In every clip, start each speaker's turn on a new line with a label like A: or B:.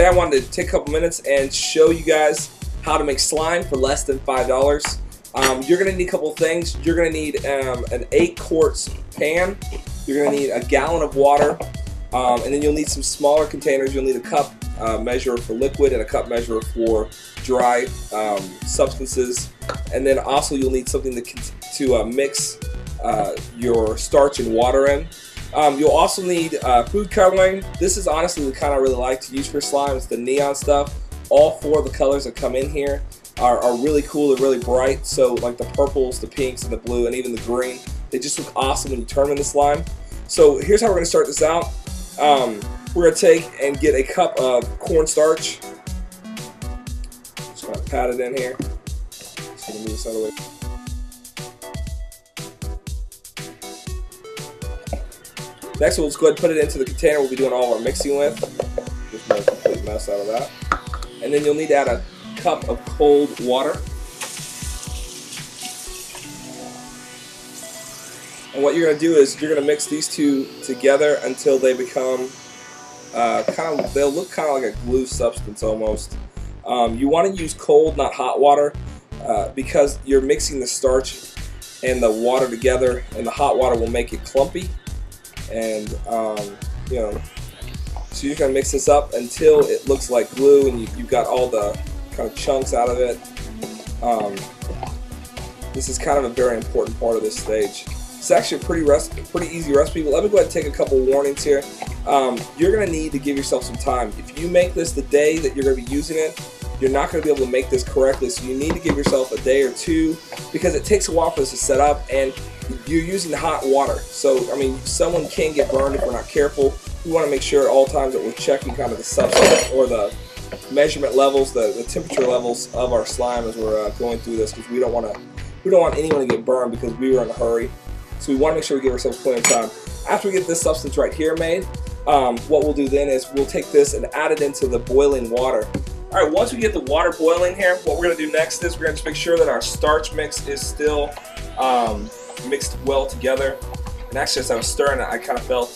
A: I wanted to take a couple minutes and show you guys how to make slime for less than $5. You're going to need a couple things. You're going to need an 8 quarts pan. You're going to need a gallon of water, and then you'll need some smaller containers. You'll need a cup measure for liquid and a cup measure for dry substances, and then also you'll need something to mix your starch and water in. You'll also need food coloring. This is honestly the kind I really like to use for slime. It's the neon stuff. All 4 of the colors that come in here are really cool. They're really bright. So like the purples, the pinks, and the blue, and even the green, they just look awesome when you turn them into slime. So here's how we're going to start this out. We're going to take and get a cup of cornstarch. Just going to pat it in here. Just going to move this out of the way. Next, we'll just go ahead and put it into the container we'll be doing all of our mixing with. Just make a complete mess out of that. And then you'll need to add a cup of cold water. And what you're going to do is you're going to mix these two together until they become they'll look kind of like a glue substance almost. You want to use cold, not hot water, because you're mixing the starch and the water together, and the hot water will make it clumpy. And you know, so you're going to mix this up until it looks like glue and you've got all the kind of chunks out of it. This is kind of a very important part of this stage. It's actually a pretty easy recipe, but let me go ahead and take a couple warnings here. You're going to need to give yourself some time. If you make this the day that you're going to be using it, you're not going to be able to make this correctly, so you need to give yourself a day or two, because it takes a while for this to set up, and you're using hot water. So, I mean, someone can get burned if we're not careful. We want to make sure at all times that we're checking kind of the substance or the measurement levels, the temperature levels of our slime as we're going through this, because we don't want anyone to get burned because we were in a hurry. So we want to make sure we give ourselves plenty of time. After we get this substance right here made, what we'll do then is we'll take this and add it into the boiling water. Alright, once we get the water boiling here, what we're going to do next is we're going to just make sure that our starch mix is still mixed well together. And actually, as I was stirring it, I kind of felt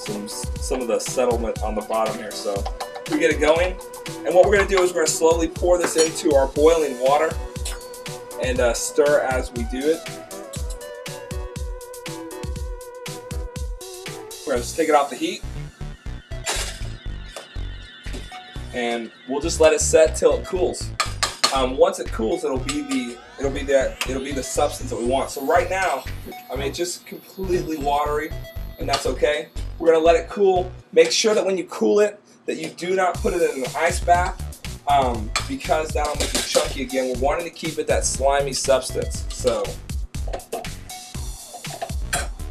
A: some of the settlement on the bottom here. So we get it going, and what we're going to do is we're going to slowly pour this into our boiling water and stir as we do it. We're going to just take it off the heat, and we'll just let it set till it cools. Once it cools, it'll be the substance that we want. So right now, I mean, it's just completely watery, and that's okay. We're gonna let it cool. Make sure that when you cool it, that you do not put it in an ice bath, because that'll make it chunky again. We're wanting to keep it that slimy substance. So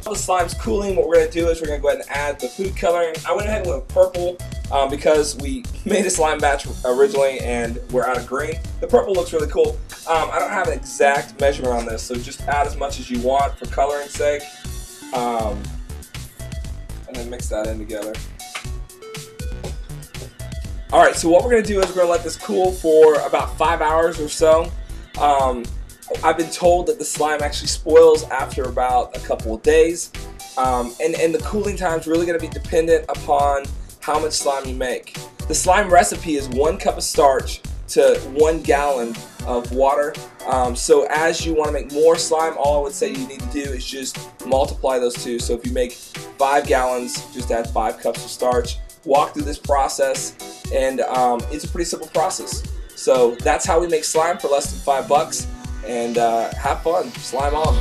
A: while the slime's cooling, what we're gonna do is we're gonna go ahead and add the food coloring. I went ahead and went with purple. Because we made a slime batch originally and we're out of green. The purple looks really cool. I don't have an exact measurement on this, so just add as much as you want for coloring's sake. And then mix that in together. Alright, so what we're going to do is we're going to let this cool for about 5 hours or so. I've been told that the slime actually spoils after about a couple of days. And the cooling time is really going to be dependent upon how much slime you make. The slime recipe is 1 cup of starch to 1 gallon of water. So as you want to make more slime, all I would say you need to do is just multiply those two. So if you make 5 gallons, just add 5 cups of starch. Walk through this process, and it's a pretty simple process. So that's how we make slime for less than $5, and have fun. Slime on.